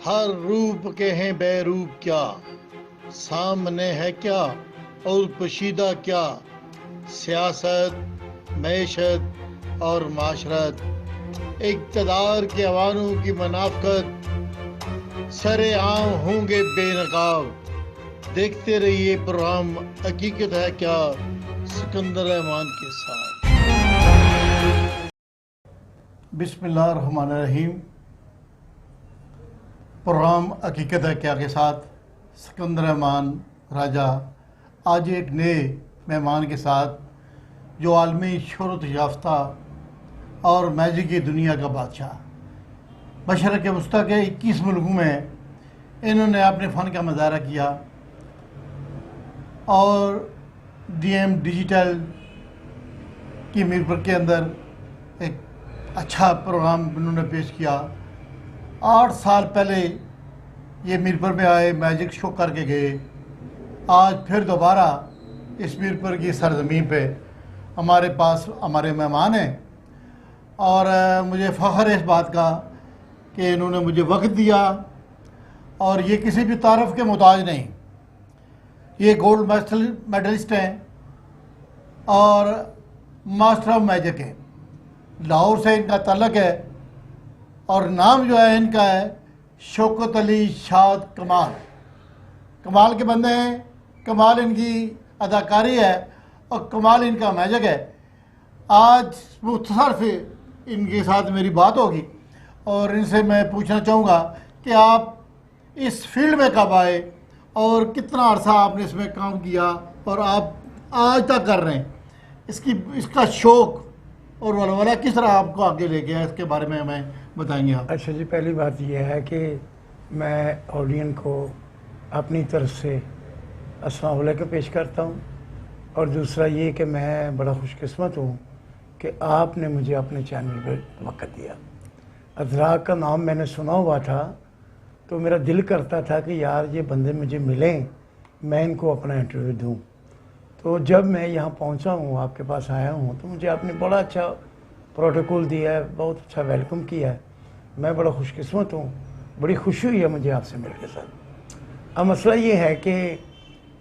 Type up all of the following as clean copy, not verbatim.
ہر روپ کے ہیں بے روپ کیا، سامنے ہے کیا اور پوشیدہ کیا، سیاست، معیشت اور معاشرت، اقتدار کے عوانوں کی منافقت، سر عام ہوں گے بے نقاب۔ دیکھتے رہیے پروگرام حقیقت ہے کیا، سکندر احمان کے ساتھ۔ بسم اللہ الرحمن الرحیم۔ پروگرام حقیقت ہے کیا کے ساتھ سکندر احمان راجہ آج ایک نئے مہمان کے ساتھ، جو عالمی شہرت یافتہ اور میجک کی دنیا کا بادشاہ، مشرق وسطیٰ کے 21 ملکوں میں انہوں نے اپنے فن کا مظاہرہ کیا اور ڈی ایم ڈیجیٹل کی میرپور کے اندر ایک اچھا پروگرام انہوں نے پیش کیا۔ 8 سال پہلے یہ میرپور میں آئے، میجک شو کر کے گئے، آج پھر دوبارہ اس میرپور کی سرزمین پہ ہمارے پاس ہمارے مہمان ہیں، اور مجھے فخر ہے اس بات کا کہ انہوں نے مجھے وقت دیا، اور یہ کسی بھی تعارف کے محتاج نہیں۔ یہ گولڈ میڈلسٹ ہیں اور ماسٹر آف میجک ہیں، لاہور سے ان کا تعلق ہے، اور نام جو ہے ان کا ہے شوکت علی شاد کمال۔ کمال کے بندے ہیں، کمال ان کی اداکاری ہے اور کمال ان کا میجک ہے۔ آج مختصر سے ان کے ساتھ میری بات ہوگی اور ان سے میں پوچھنا چاہوں گا کہ آپ اس فیلڈ میں کب آئے اور کتنا عرصہ آپ نے اس میں کام کیا اور آپ آج تک کر رہے ہیں، اس کا شوق اور ولولہ کس طرح آپ کو آگے لے گیا، اس کے بارے میں ہمیں بتائیں گے آپ۔ اچھا جی، پہلی بات یہ ہے کہ میں آڈین کو اپنی طرف سے السلام علیکم پیش کرتا ہوں، اور دوسرا یہ کہ میں بڑا خوش قسمت ہوں کہ آپ نے مجھے اپنے چینل پہ وقت دیا۔ ادراک کا نام میں نے سنا ہوا تھا تو میرا دل کرتا تھا کہ یار یہ بندے مجھے ملیں، میں ان کو اپنا انٹرویو دوں۔ تو جب میں یہاں پہنچا ہوں، آپ کے پاس آیا ہوں، تو مجھے آپ نے بڑا اچھا پروٹوکول دیا ہے، بہت اچھا ویلکم کیا ہے۔ میں بڑا خوش قسمت ہوں، بڑی خوشی ہوئی ہے مجھے آپ سے مل کے ساتھ۔ اب مسئلہ یہ ہے کہ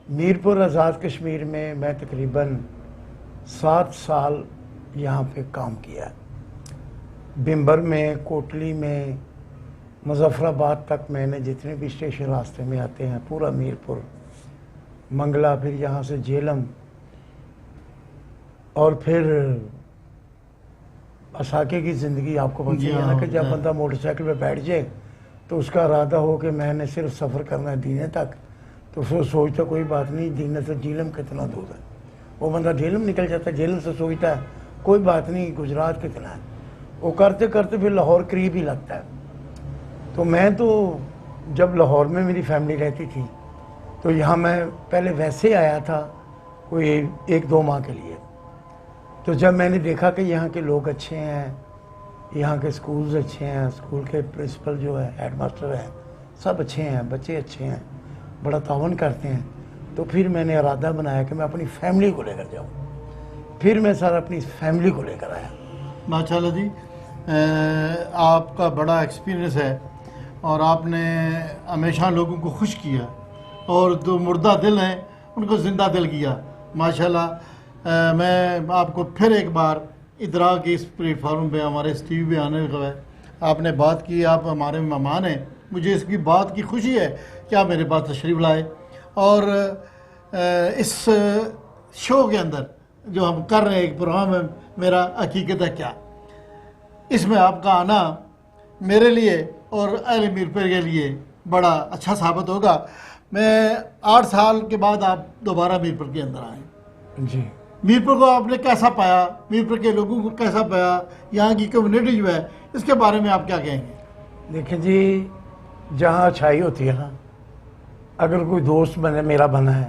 میرپور آزاد کشمیر میں میں تقریباً 7 سال یہاں پہ کام کیا ہے۔ بمبر میں، کوٹلی میں، مظفر آباد تک میں نے جتنے بھی اسٹیشن راستے میں آتے ہیں، پورا میرپور، منگلا، پھر یہاں سے جیلم، اور پھر اساکے کی زندگی آپ کو پتہ ہے نا کہ جب بندہ موٹر سائیکل پہ بیٹھ جائے تو اس کا ارادہ ہو کہ میں نے صرف سفر کرنا ہے دینے تک، تو پھر سوچتا کوئی بات نہیں دینے سے جیلم کتنا دور ہے، وہ بندہ جیلم نکل جاتا ہے، جیلم سے سوچتا ہے کوئی بات نہیں گجرات کتنا ہے، وہ کرتے کرتے پھر لاہور قریب ہی لگتا ہے۔ تو میں تو جب لاہور میں میری فیملی رہتی تھی تو یہاں میں پہلے ویسے آیا تھا کوئی 1-2 ماہ کے لیے، تو جب میں نے دیکھا کہ یہاں کے لوگ اچھے ہیں، یہاں کے سکولز اچھے ہیں، سکول کے پرنسپل جو ہے، ہیڈ ماسٹر ہیں، سب اچھے ہیں، بچے اچھے ہیں، بڑا تعاون کرتے ہیں، تو پھر میں نے ارادہ بنایا کہ میں اپنی فیملی کو لے کر جاؤں۔ پھر میں سر اپنی فیملی کو لے کر آیا۔ ماشاءاللہ جی، آپ کا بڑا ایکسپیرینس ہے اور آپ نے ہمیشہ لوگوں کو خوش کیا اور جو مردہ دل ہیں ان کو زندہ دل کیا، ماشاءاللہ۔ میں آپ کو پھر ایک بار ادراک کی اس پلیٹ فارم پہ ہمارے اس ٹی وی پہ آنے کا ہے، آپ نے بات کی، آپ ہمارے مہمان ہیں، مجھے اس کی بات کی خوشی ہے کہ آپ میرے پاس تشریف لائے، اور اس شو کے اندر جو ہم کر رہے ہیں، ایک پروگرام ہے میرا حقیقت ہے کیا، اس میں آپ کا آنا میرے لیے اور اہل میرپور کے لیے بڑا اچھا ثابت ہوگا۔ میں 8 سال کے بعد آپ دوبارہ میرپور کے اندر آئیں، جی، میرپور کو آپ نے کیسا پایا، میرپور کے لوگوں کو کیسا پایا، یہاں کی کمیونٹی جو ہے اس کے بارے میں آپ کیا کہیں گے؟ دیکھیں جی، جہاں اچھائی ہوتی ہے نا، اگر کوئی دوست میرا بنا ہے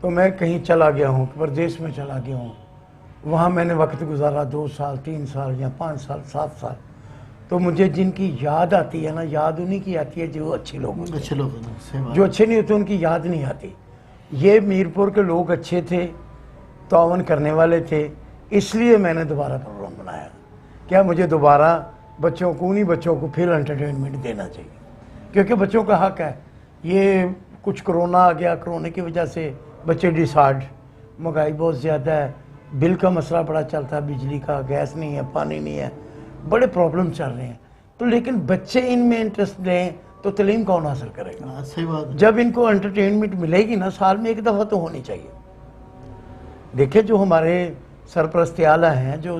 تو میں کہیں چلا گیا ہوں، پردیس میں چلا گیا ہوں، وہاں میں نے وقت گزارا 2 سال 3 سال یا 5 سال 7 سال، تو مجھے جن کی یاد آتی ہے نا، یاد انہیں کی آتی ہے جو اچھے لوگ ہوتے ہیں، اچھے لوگ جو اچھے نہیں ہوتے ان کی یاد نہیں آتی۔ یہ میرپور کے لوگ اچھے تھے، تعاون کرنے والے تھے، اس لیے میں نے دوبارہ پروگرام بنایا۔ کیا مجھے دوبارہ بچوں کو، انہیں بچوں کو پھر انٹرٹینمنٹ دینا چاہیے، کیونکہ بچوں کا حق ہے. یہ کچھ کرونا آ گیا, کرونے کی وجہ سے بچے ڈسہارڈ, مہنگائی بہت زیادہ ہے, بل کا مسئلہ بڑا چلتا ہے, بجلی کا, گیس نہیں ہے, پانی نہیں ہے, بڑے پرابلم چل رہے ہیں. تو لیکن بچے ان میں انٹرسٹ لیں تو تعلیم کون حاصل کرے گا؟ صحیح بات ہے. جب ان کو انٹرٹینمنٹ ملے گی نا, سال میں ایک دفعہ تو ہونی چاہیے. دیکھیں جو ہمارے سرپرست اعلیٰ ہیں جو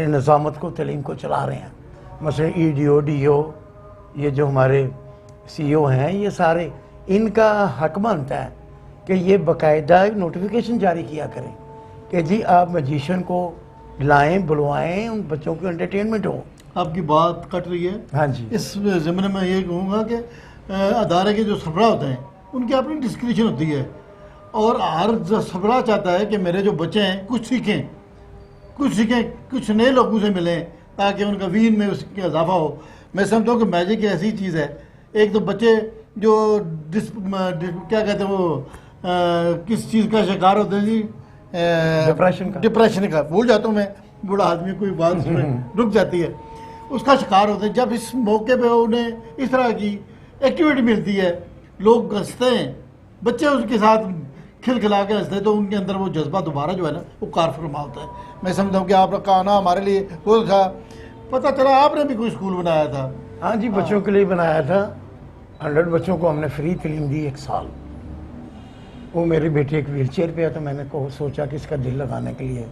نظامت کو, تعلیم کو چلا رہے ہیں, مثلا E D O, D O, یہ جو ہمارے سی او ہیں, یہ سارے ان کا حق بنتا ہے کہ یہ باقاعدہ ایک نوٹیفیکیشن جاری کیا کریں کہ جی آپ میوزیشین کو لائیں, بلوائیں, ان بچوں کی انٹرٹینمنٹ ہو. آپ کی بات کٹ رہی ہے. ہاں جی. اس ضمن میں یہ کہوں گا کہ ادارے کے جو سربراہ ہوتے ہیں ان کی اپنی ڈسکریشن ہوتی ہے, اور ہر سربراہ چاہتا ہے کہ میرے جو بچے ہیں کچھ سیکھیں, کچھ نئے لوگوں سے ملیں تاکہ ان کا وین میں اس کی اضافہ ہو. میں سمجھتا ہوں کہ میجک ایسی چیز ہے. ایک تو بچے جو کیا کہتے ہیں وہ کس چیز کا شکار ہوتے ہیں جی, ڈپریشن کا, بھول جاتا ہوں میں, بوڑھا آدمی کوئی بات سنے رک جاتی ہے, اس کا شکار ہوتے ہیں. جب اس موقع پہ انہیں اس طرح کی ایکٹیویٹی ملتی ہے, لوگ ہنستے ہیں, بچے اس کے ساتھ کھل کھلا کے ہنستے ہیں, تو ان کے اندر وہ جذبہ دوبارہ جو ہے نا وہ کار فرما ہوتا ہے. میں سمجھتا ہوں کہ آپ کا آنا ہمارے لیے بہت تھا. پتہ چلا آپ نے بھی کوئی اسکول بنایا تھا. ہاں جی, بچوں کے لیے بنایا تھا. 100 بچوں کو ہم نے فری تعلیم دی 1 سال. وہ میری بیٹی ایک ویل چیئر پہ ہے, تو میں نے سوچا کہ اس کا دل لگانے کے لیے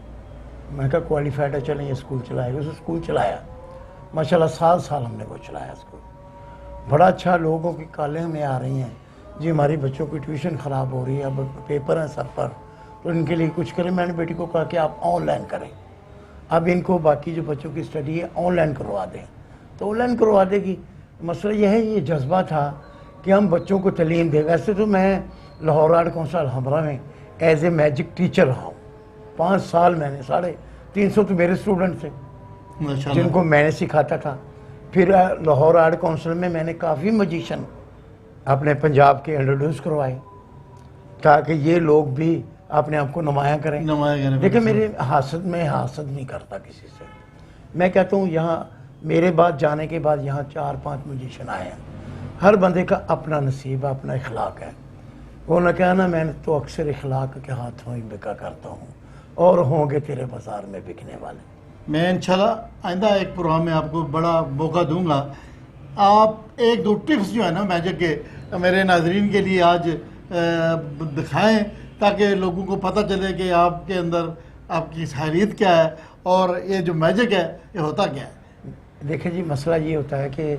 میں کہا کوالفائڈ ہے, چلیں یہ اسکول چلائے. اس اسکول چلایا ماشاءاللہ, 7 سال ہم نے وہ چلایا اسکول. بڑا اچھا, لوگوں کی کالیں ہمیں آ رہی ہیں جی ہماری بچوں کی ٹیوشن خراب ہو رہی ہے, اب پیپر ہیں سب پر, تو ان کے لیے کچھ کریں. میں نے بیٹی کو کہا کہ آپ آن لائن کریں, اب ان کو باقی جو بچوں کی اسٹڈی ہے آن لائن کروا دیں, تو آن لائن کروا دے گی. مسئلہ یہ ہے, یہ جذبہ تھا کہ ہم بچوں کو تعلیم دیں. ویسے تو میں لاہور آرٹ کونسل الحمرہ میں ایز اے میجک ٹیچر رہا ہوں. 5 سال میں نے, 350 تو میرے اسٹوڈنٹ تھے جن کو میں نے سکھاتا تھا. پھر لاہور آرٹ کونسل میں میں نے کافی میوزیشین اپنے پنجاب کے انٹروڈیوس کروائے تاکہ یہ لوگ بھی اپنے آپ کو نمایاں کریں. لیکن میرے حاسد نہیں کرتا کسی سے. میں کہتا ہوں یہاں میرے بعد جانے کے بعد یہاں 4-5 میوزیشین آئے ہیں. ہر بندے کا اپنا نصیب, اپنا اخلاق ہے. وہ نہ کہنا میں نے تو اکثر اخلاق کے ہاتھوں ہی بکا کرتا ہوں, اور ہوں گے تیرے بازار میں بکنے والے. میں انشاءاللہ آئندہ ایک پروگرام میں آپ کو بڑا موقع دوں گا. آپ 1-2 ٹپس جو ہے نا میجک کے میرے ناظرین کے لیے آج دکھائیں تاکہ لوگوں کو پتہ چلے کہ آپ کے اندر آپ کی صلاحیت کیا ہے اور یہ جو میجک ہے یہ ہوتا کیا ہے. دیکھیں جی, مسئلہ یہ ہوتا ہے کہ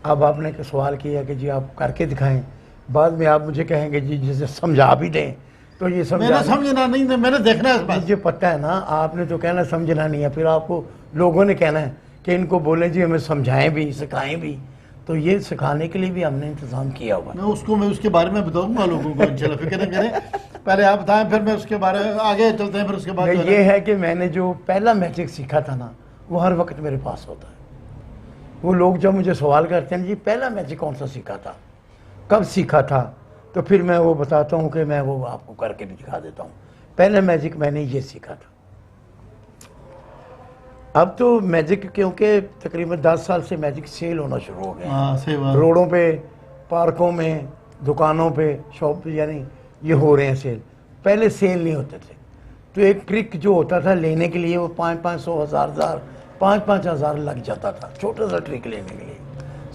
اب آپ نے سوال کیا کہ جی آپ کر کے دکھائیں, بعد میں آپ مجھے کہیں گے جی جسے سمجھا بھی دیں, تو یہ سمجھنا نہیں, میں نے دیکھنا ہے. مجھے پتہ ہے نا, آپ نے تو کہنا سمجھنا نہیں ہے, پھر آپ کو لوگوں نے کہنا ہے کہ ان کو بولیں جی ہمیں سمجھائیں بھی, سکھائیں بھی. تو یہ سکھانے کے لیے بھی ہم نے انتظام کیا ہوا. میں اس کے بارے میں بتاؤں گا لوگوں کو, انشاءاللہ فکر نہ کریں. پہلے آپ بتائیں, پھر میں اس کے بارے میں آگے چلتے ہیں. پھر اس کے بعد یہ ہے کہ میں نے جو پہلا میجک سیکھا تھا نا, وہ ہر وقت میرے پاس ہوتا ہے. وہ لوگ جب مجھے سوال کرتے ہیں جی پہلا میجک کون سا سیکھا تھا, کب سیکھا تھا, تو پھر میں وہ بتاتا ہوں کہ میں وہ آپ کو کر کے بھی دکھا دیتا ہوں. پہلا میجک میں نے یہ سیکھا تھا. اب تو میجک کیونکہ تقریباً 10 سال سے میجک سیل ہونا شروع ہو گیا. روڈوں پہ, پارکوں میں, دکانوں پہ, شاپ پہ, یعنی یہ ہو رہے ہیں سیل. پہلے سیل نہیں ہوتے تھے, تو ایک ٹرک جو ہوتا تھا لینے کے لیے وہ 500 1000 5,000 لگ جاتا تھا. چھوٹا سا ٹرک لینے کے لیے,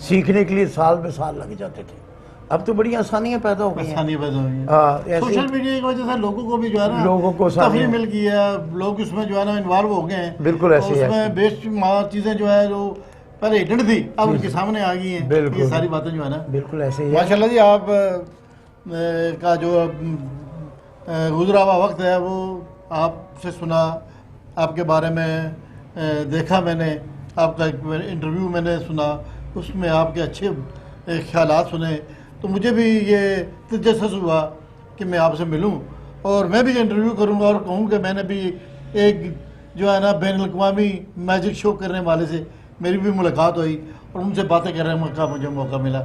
سیکھنے کے لیے سال بے سال لگ جاتے تھے. اب تو بڑی آسانیاں پیدا ہو گئی ہیں. سوشل میڈیا کی وجہ سے لوگوں کو بھی جو ہے نا لوگوں کو تفریح مل گئی ہے, لوگ اس میں جو ہے نا انوالو ہو گئے ہیں. بالکل ایسے اس میں بیسٹ چیزیں جو ہے جو پہلے ہڈن تھی اب ان کے سامنے آ گئی ہیں. یہ ساری باتیں جو ہے نا بالکل ایسے ہی. ماشاءاللہ جی, آپ کا جو گزرا ہوا وقت ہے وہ آپ سے سنا, آپ کے بارے میں دیکھا, میں نے آپ کا ایک انٹرویو میں نے سنا, اس میں آپ کے اچھے خیالات سنے, تو مجھے بھی یہ تجسس ہوا کہ میں آپ سے ملوں اور میں بھی انٹرویو کروں گا اور کہوں کہ میں نے بھی ایک جو ہے نا بین الاقوامی میجک شو کرنے والے سے میری بھی ملاقات ہوئی اور ان سے باتیں کرنے کا مجھے موقع ملا.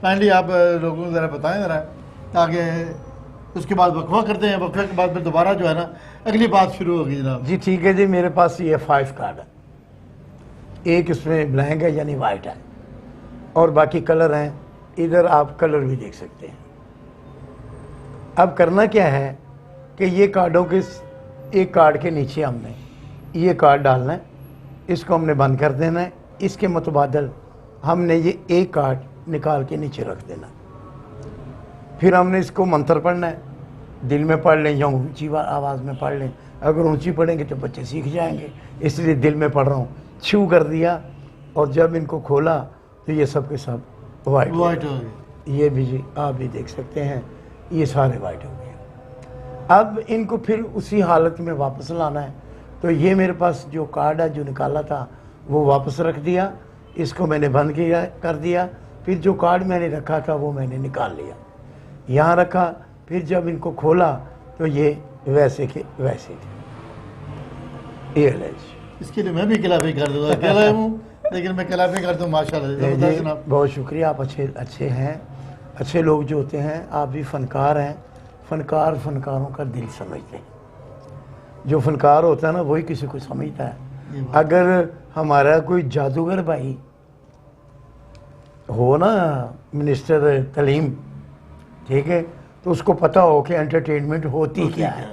کائنڈلی آپ لوگوں کو ذرا بتائیں ذرا, تاکہ اس کے بعد وقفہ کرتے ہیں, وقفے کے بعد پھر دوبارہ جو ہے نا اگلی بات شروع ہوگی. جناب جی ٹھیک ہے جی, میرے پاس یہ 5 کارڈ ہے. ایک اس میں بلینک ہے یعنی وائٹ ہے, اور باقی کلر ہیں ادھر آپ کلر بھی دیکھ سکتے ہیں. اب کرنا کیا ہے کہ یہ کارڈوں کے ایک کارڈ کے نیچے ہم نے یہ کارڈ ڈالنا ہے, اس کو ہم نے بند کر دینا ہے. اس کے متبادل ہم نے یہ ایک کارڈ نکال کے نیچے رکھ دینا. پھر ہم نے اس کو منتر پڑھنا ہے, دل میں پڑھ لیں یا اونچی آواز میں پڑھ لیں. اگر اونچی پڑھیں گے تو بچے سیکھ جائیں گے, اس لیے دل میں پڑھ رہا ہوں. چھو کر دیا اور جب ان کو کھولا تو یہ سب کے سب وائٹ ہو گئے. یہ بھی جی آپ بھی دیکھ سکتے ہیں, یہ سارے وائٹ ہو گئے. اب ان کو پھر اسی حالت میں واپس لانا ہے. تو یہ میرے پاس جو کارڈ ہے جو نکالا تھا وہ واپس رکھ دیا, اس کو میں نے بند کیا کر دیا. پھر جو کارڈ میں نے رکھا تھا وہ میں نے نکال لیا, یہاں رکھا. پھر جب ان کو کھولا تو یہ ویسے کے ویسے تھے. یہ لے جی. اس کے لیے میں بھی کلافی کر دوں, اکیلا ہوں لیکن میں کلافی کرتا ہوں. ماشاء اللہ جناب, بہت شکریہ. آپ اچھے ہیں. اچھے لوگ جو ہوتے ہیں, آپ بھی فنکار ہیں. فنکار فنکاروں کا دل سمجھتے ہیں. جو فنکار ہوتا ہے نا وہی کسی کو سمجھتا ہے. اگر ہمارا کوئی جادوگر بھائی ہو نا, منسٹر تعلیم, ٹھیک ہے, تو اس کو پتہ ہو کہ انٹرٹینمنٹ ہوتی کیا ہے,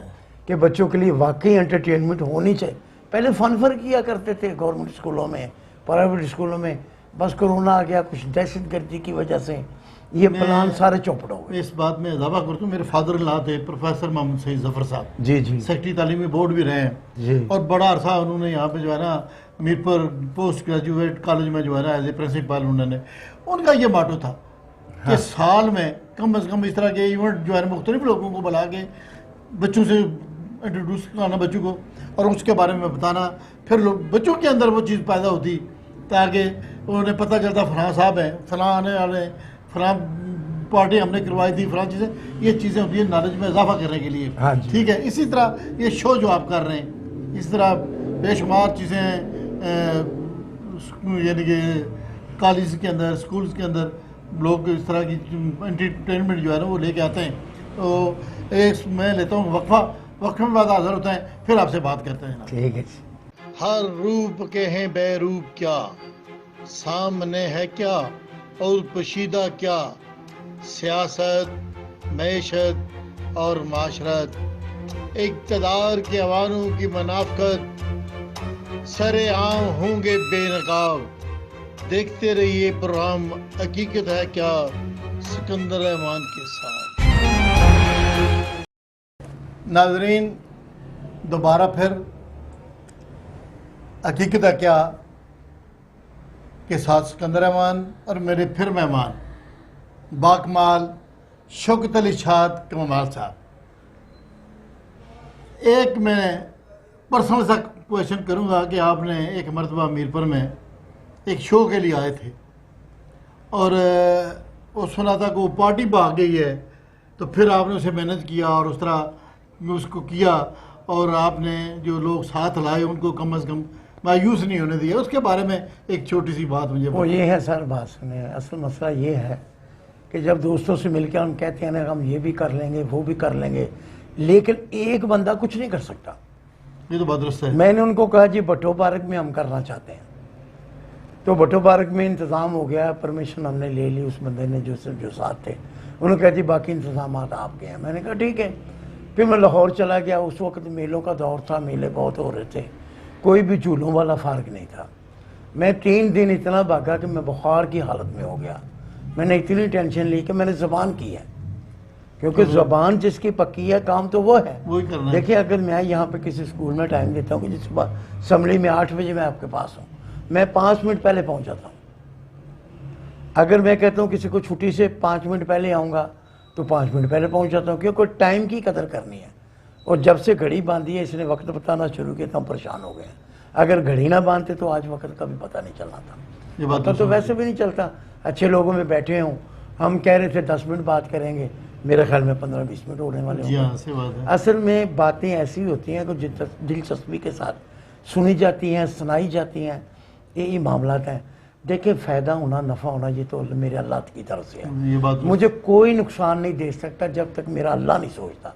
کہ بچوں کے لیے واقعی انٹرٹینمنٹ ہونی چاہیے. پہلے فن کیا کرتے تھے گورنمنٹ اسکولوں میں, پرائیویٹ اسکولوں میں. بس کرونا آ گیا, کچھ دہشت گردی کی وجہ سے یہ پلان سارے چوپٹ ہو گئے. اس بات میں اضافہ کرتا ہوں, میرے فادر ان لا تھے پروفیسر محمد سعید ظفر صاحب, جی جی, سیکٹری تعلیمی بورڈ بھی رہے ہیں جی, اور بڑا عرصہ انہوں نے یہاں پہ جو ہے نا میرپور پوسٹ گریجویٹ کالج میں جو ہے نا ایز اے پرنسپل انہوں نے, ان کا یہ ماٹو تھا کہ سال میں کم از کم اس طرح کے ایونٹ جو ہے مختلف لوگوں کو بلا کے بچوں سے انٹروڈیوس کرانا بچوں کو, اور اس کے بارے میں بتانا. پھر لوگ بچوں کے اندر وہ چیز پیدا ہوتی تاکہ انہیں پتہ چلتا فلاں صاحب ہیں, فلاں آنے والے, فلاں پارٹی ہم نے کروائی تھی, فلاں چیزیں. یہ چیزیں ہوتی ہیں نالج میں اضافہ کرنے کے لیے. ٹھیک ہے, اسی طرح یہ شو جو آپ کر رہے ہیں, اس طرح بے شمار چیزیں یعنی کہ کالج کے اندر, اسکولز کے اندر لوگ اس طرح کی انٹرٹینمنٹ جو ہے نا وہ لے کے آتے ہیں. تو ایک میں لیتا ہوں وقفہ, وقفے میں بعد حاضر ہوتے ہیں, پھر آپ سے بات کرتے ہیں. ٹھیک ہے. ہر روپ کے ہیں بے روپ کیا, سامنے ہے کیا اور پوشیدہ کیا, سیاست, معیشت اور معاشرت, اقتدار کے عوانوں کی منافقت, سر عام ہوں گے بے نقاب. دیکھتے رہیے پروگرام حقیقت ہے کیا سکندر احمان کے ساتھ. ناظرین, دوبارہ پھر حقیقت ہے کیا کے ساتھ سکندر احمان اور میرے پھر مہمان باکمال شوکت علی شاد کمال صاحب. ایک میں پرسنل سا کویشچن کروں گا کہ آپ نے ایک مرتبہ میرپور میں ایک شو کے لیے آئے تھے اور وہ سنا تھا کہ وہ پارٹی بھاگ گئی ہے, تو پھر آپ نے اسے مینج کیا اور اس طرح اس کو کیا, اور آپ نے جو لوگ ساتھ لائے ان کو کم از کم مایوس نہیں ہونے دیا. اس کے بارے میں ایک چھوٹی سی بات مجھے وہ یہ ہے سر, بات سنیں, اصل مسئلہ یہ ہے کہ جب دوستوں سے مل کے ہم کہتے ہیں نا ہم یہ بھی کر لیں گے وہ بھی کر لیں گے, لیکن ایک بندہ کچھ نہیں کر سکتا. یہ تو بات درست ہے. میں نے ان کو کہا جی بٹو پارک میں ہم کرنا چاہتے ہیں, تو بٹو پارک میں انتظام ہو گیا, پرمیشن ہم نے لے لی, اس بندے نے جو ساتھ تھے انہوں نے کہا جی باقی انتظامات آپ کے ہیں. میں نے کہا ٹھیک ہے. پھر میں لاہور چلا گیا, اس وقت میلوں کا دور تھا, میلے بہت ہو رہے تھے, کوئی بھی جھولوں والا فارغ نہیں تھا. میں 3 دن اتنا بھاگا کہ میں بخار کی حالت میں ہو گیا. میں نے اتنی ٹینشن لی کہ میں نے زبان کی ہے, کیونکہ زبان جس کی پکی ہے کام تو وہ ہے. دیکھیں اگر میں یہاں پہ کسی اسکول میں ٹائم دیتا ہوں کہ جس صبح اسمبلی میں 8 بجے میں آپ کے پاس ہوں, میں 5 منٹ پہلے پہنچ جاتا ہوں. اگر میں کہتا ہوں کسی کو چھٹی سے 5 منٹ پہلے آؤں گا تو 5 منٹ پہلے پہنچ جاتا ہوں, کیونکہ ٹائم کی قدر کرنی ہے. اور جب سے گھڑی باندھی ہے اس نے وقت بتانا شروع کیا تو ہم پریشان ہو گئے ہیں. اگر گھڑی نہ باندھتے تو آج وقت کا بھی پتہ نہیں چلنا تھا. پتہ تو ویسے بھی نہیں چلتا. اچھے لوگوں میں بیٹھے ہوں, ہم کہہ رہے تھے 10 منٹ بات کریں گے, میرے خیال میں 15-20 منٹ ہونے والے ہوں. اصل میں باتیں ایسی ہوتی ہیں کہ دلچسپی کے ساتھ سنی جاتی ہیں, سنائی جاتی ہیں, یہی معاملات ہیں. دیکھیں فائدہ ہونا, نفع ہونا, یہ تو میرے اللہ کی طرف سے ہے. مجھے کوئی نقصان نہیں دے سکتا جب تک میرا اللہ نہیں سوچتا.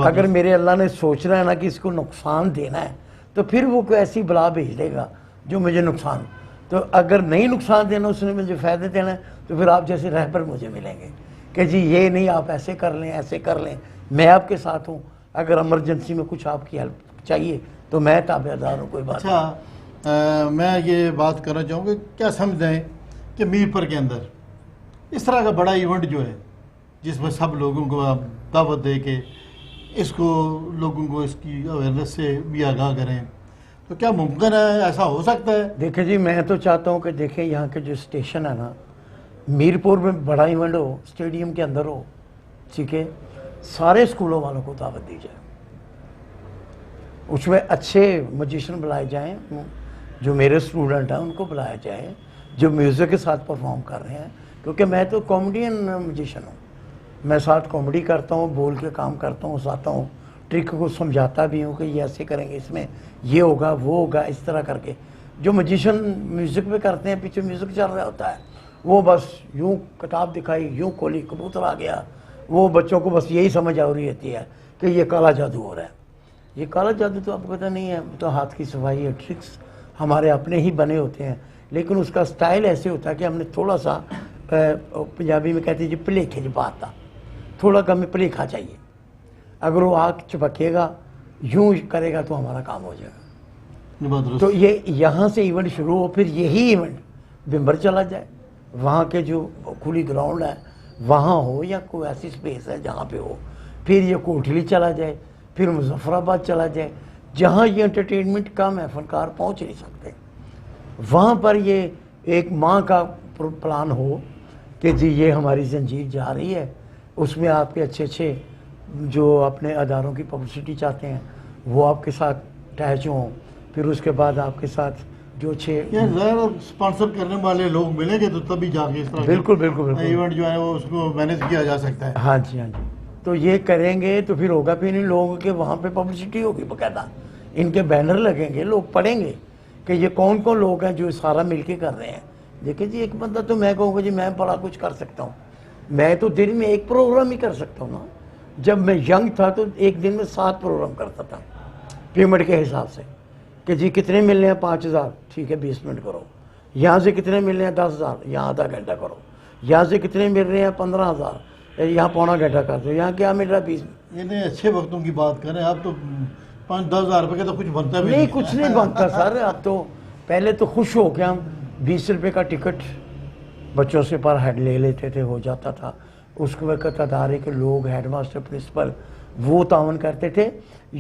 اگر میرے اللہ نے سوچ رہا ہے نا کہ اس کو نقصان دینا ہے تو پھر وہ کوئی ایسی بلا بھیج دے گا جو مجھے نقصان. تو اگر نہیں نقصان دینا اس نے مجھے فائدے دینا ہے تو پھر آپ جیسے رہبر مجھے ملیں گے کہ جی یہ نہیں آپ ایسے کر لیں ایسے کر لیں، میں آپ کے ساتھ ہوں، اگر ایمرجنسی میں کچھ آپ کی ہیلپ چاہیے تو میں تابع دار ہوں، کوئی بات نہیں۔ اچھا، میں یہ بات کرنا چاہوں گا، کیا سمجھیں کہ میر پر کے اندر اس طرح کا بڑا ایونٹ جو ہے جس میں سب لوگوں کو آپ دعوت دے کے اس کو لوگوں کو اس کی اویئرنیس سے بھی آگاہ کریں، تو کیا ممکن ہے، ایسا ہو سکتا ہے؟ دیکھیں جی میں تو چاہتا ہوں کہ دیکھیں یہاں کے جو اسٹیشن ہے نا، میرپور میں بڑا ایونٹ ہو، اسٹیڈیم کے اندر ہو، ٹھیک ہے، سارے اسکولوں والوں کو دعوت دی جائے، اس میں اچھے میوزیشین بلائے جائیں، جو میرے اسٹوڈنٹ ہیں ان کو بلایا جائے جو میوزک کے ساتھ پرفارم کر رہے ہیں، کیونکہ میں تو کامیڈین میوزیشین ہوں، میں ساتھ کامیڈی کرتا ہوں، بول کے کام کرتا ہوں، ساتھ ہوں، ٹرک کو سمجھاتا بھی ہوں کہ یہ ایسے کریں گے، اس میں یہ ہوگا وہ ہوگا، اس طرح کر کے۔ جو میوزیشین میوزک پہ کرتے ہیں، پیچھے میوزک چل رہا ہوتا ہے، وہ بس یوں کتاب دکھائی، یوں کھولی، کبوتر آ گیا، وہ بچوں کو بس یہی سمجھ آ رہی ہوتی ہے کہ یہ کالا جادو ہو رہا ہے۔ یہ کالا جادو تو آپ کو پتہ نہیں ہے، تو ہاتھ کی صفائی ہے، ٹرکس ہمارے اپنے ہی بنے ہوتے ہیں، لیکن اس کا سٹائل ایسے ہوتا ہے کہ ہم نے تھوڑا سا پنجابی میں کہتے ہیں جی پلیکھے جی بات تھا، تھوڑا کم پلیکھا چاہیے، اگر وہ آگ چپکے گا یوں کرے گا تو ہمارا کام ہو جائے گا۔ تو یہ یہاں سے ایونٹ شروع ہو، پھر یہی ایونٹ بمبر چلا جائے، وہاں کے جو کھلی گراؤنڈ ہے وہاں ہو، یا کوئی ایسی سپیس ہے جہاں پہ ہو، پھر یہ کوٹلی چلا جائے، پھر مظفر آباد چلا جائے، جہاں یہ انٹرٹینمنٹ کم ہے، فنکار پہنچ نہیں سکتے، وہاں پر یہ ایک ماہ کا پلان ہو کہ جی یہ ہماری زنجیر جا رہی ہے، اس میں آپ کے اچھے اچھے جو اپنے اداروں کی پبلسٹی چاہتے ہیں وہ آپ کے ساتھ اٹیچ ہوں، پھر اس کے بعد آپ کے ساتھ جو اچھے اسپانسر کرنے والے لوگ ملیں گے تو تبھی جا کے اس طرح بالکل بالکل بالکل ایونٹ جو ہے وہ اس کو مینیج کیا جا سکتا ہے۔ ہاں جی ہاں جی، تو یہ کریں گے تو پھر ہوگا، پھر ان لوگوں کے وہاں پہ پبلسٹی ہوگی باقاعدہ، ان کے بینر لگیں گے، لوگ پڑھیں گے کہ یہ کون کون لوگ ہیں جو سارا مل کے کر رہے ہیں۔ دیکھیں جی ایک بندہ تو میں کہوں گا جی میں بڑا کچھ کر سکتا ہوں، میں تو دن میں ایک پروگرام ہی کر سکتا ہوں نا، جب میں ینگ تھا تو ایک دن میں 7 پروگرام کرتا تھا پیمنٹ کے حساب سے، کہ جی کتنے ملنے ہیں 5000، ٹھیک ہے 20 منٹ کرو، یہاں سے کتنے مل رہے ہیں 10,000، یہاں آدھا گھنٹہ کرو، یہاں سے کتنے مل رہے ہیں 15,000، یہاں پونا گھنٹہ کر دو، یہاں کیا مل رہا ہے 20 منٹ۔ اتنے اچھے وقتوں کی بات کریں آپ تو 5-10 ہزار روپے کا تو کچھ بنتا بھی نہیں کچھ نہیں بنتا سر، اب تو پہلے تو خوش ہو کے ہم 20 روپے کا ٹکٹ بچوں سے پر ہیڈ لے لیتے تھے، ہو جاتا تھا، اس کے وقت ادارے کے لوگ، ہیڈ ماسٹر، پرنسپل وہ تعاون کرتے تھے۔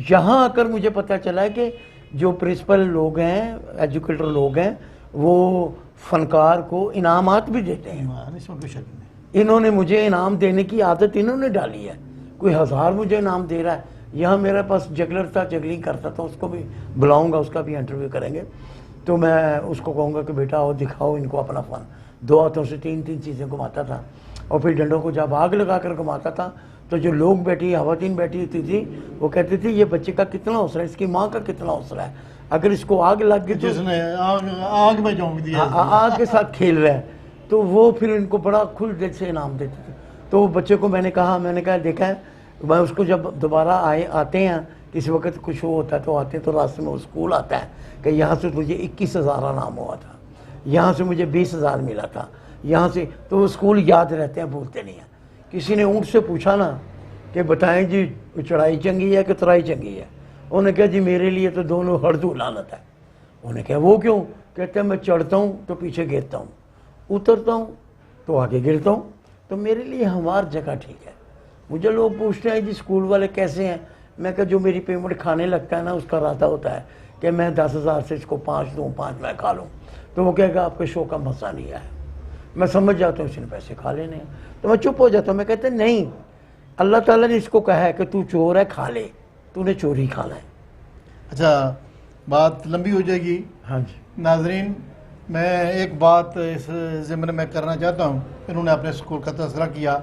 یہاں آ کر مجھے پتہ چلا ہے کہ جو پرنسپل لوگ ہیں، ایجوکیٹر لوگ ہیں، وہ فنکار کو انعامات بھی دیتے ہیں۔ اس میں کوئی شک نہیں۔ انہوں نے مجھے انعام دینے کی عادت انہوں نے ڈالی ہے، کوئی 1000 مجھے انعام دے رہا ہے، یہاں میرے پاس جگلر تھا، جگلنگ کرتا تھا، اس کو بھی بلاؤں گا، اس کا بھی انٹرویو کریں گے، تو میں اس کو کہوں گا کہ بیٹا آؤ دکھاؤ ان کو اپنا فن، 2 ہاتھوں سے 3 چیزیں گھماتا تھا، اور پھر ڈنڈوں کو جب آگ لگا کر گھماتا تھا تو جو لوگ بیٹھی خواتین بیٹھی ہوتی تھی وہ کہتے تھے یہ بچے کا کتنا حوصلہ ہے، اس کی ماں کا کتنا حوصلہ ہے، اگر اس کو آگ لگ گئی تو جس نے آگ میں جھونک دیا، آگ کے ساتھ کھیل رہا ہے، تو وہ پھر ان کو بڑا کھل دل سے انعام دیتے تھے۔ تو وہ بچے کو میں نے کہا دیکھا ہے، میں اس کو جب دوبارہ آتے ہیں کسی وقت کچھ ہوتا ہے تو آتے ہیں، تو راستے میں وہ اسکول آتا ہے کہ یہاں سے مجھے 21,000 انعام ہوا تھا، یہاں سے مجھے 20,000 ملا تھا، یہاں سے، تو وہ اسکول یاد رہتے ہیں، بھولتے نہیں ہیں۔ کسی نے اونٹ سے پوچھا نا کہ بتائیں جی چڑھائی چنگی ہے کہ اترائی چنگی ہے، انہوں نے کہا جی میرے لیے تو دونوں ہردو لعنت ہے۔ انہوں نے کہا وہ کیوں؟ کہتے ہیں میں چڑھتا ہوں تو پیچھے گرتا ہوں، اترتا ہوں تو آگے گرتا ہوں، تو میرے لیے ہمار جگہ ٹھیک ہے۔ مجھے لوگ پوچھتے ہیں جی اسکول والے کیسے ہیں، میں کہا جو میری پیمنٹ کھانے لگتا ہے نا اس کا ارادہ ہوتا ہے کہ میں 10,000 سے اس کو 5 دوں، 5 میں کھا لوں، تو وہ کہے گا آپ کے شو کا مزہ نہیں آیا، میں سمجھ جاتا ہوں اس نے پیسے کھا لینے ہیں، تو میں چپ ہو جاتا ہوں، میں کہتا نہیں، اللہ تعالیٰ نے اس کو کہا ہے کہ تو چور ہے کھا لے، تو نے چوری کھانا ہے۔ اچھا بات لمبی ہو جائے گی۔ ہاں جی ناظرین، میں ایک بات اس ضمن میں کرنا چاہتا ہوں، انہوں نے اپنے اسکول کا تذکرہ کیا،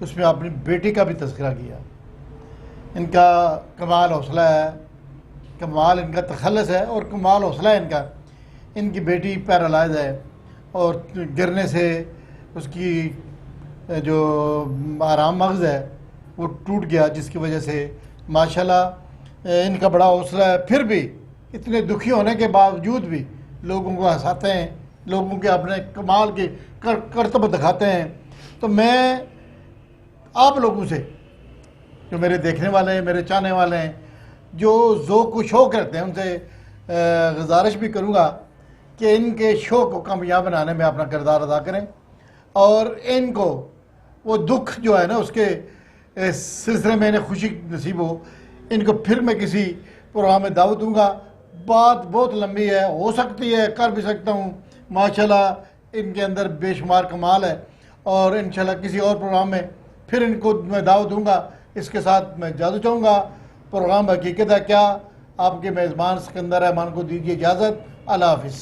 اس میں اپنی بیٹی کا بھی تذکرہ کیا، ان کا کمال حوصلہ ہے، کمال ان کا تخلص ہے اور کمال حوصلہ ہے ان کا۔ ان کی بیٹی پیرالائز ہے اور گرنے سے اس کی جو آرام مغز ہے وہ ٹوٹ گیا، جس کی وجہ سے ماشاءاللہ ان کا بڑا حوصلہ ہے، پھر بھی اتنے دکھی ہونے کے باوجود بھی لوگوں کو ہنساتے ہیں، لوگوں کے اپنے کمال کے کرتب دکھاتے ہیں. تو میں آپ لوگوں سے جو میرے دیکھنے والے ہیں, میرے چاہنے والے ہیں, جو ذوق و شوق رہتے ہیں, ان سے گزارش بھی کروں گا کہ ان کے شوق کو کامیاب بنانے میں اپنا کردار ادا کریں, اور ان کو وہ دکھ جو ہے نا اس کے سلسلے میں انہیں خوشی نصیب ہو. ان کو پھر میں کسی پروگرام میں دعوت دوں گا. بات بہت لمبی ہے, ہو سکتی ہے کر بھی سکتا ہوں. ماشاءاللہ ان کے اندر بے شمار کمال ہے, اور انشاءاللہ کسی اور پروگرام میں پھر ان کو میں دعوت دوں گا. اس کے ساتھ میں اجازت چاہوں گا. پروگرام حقیقت ہے کیا آپ کے میزبان سکندر احمد کو دیجیے اجازت. اللہ حافظ.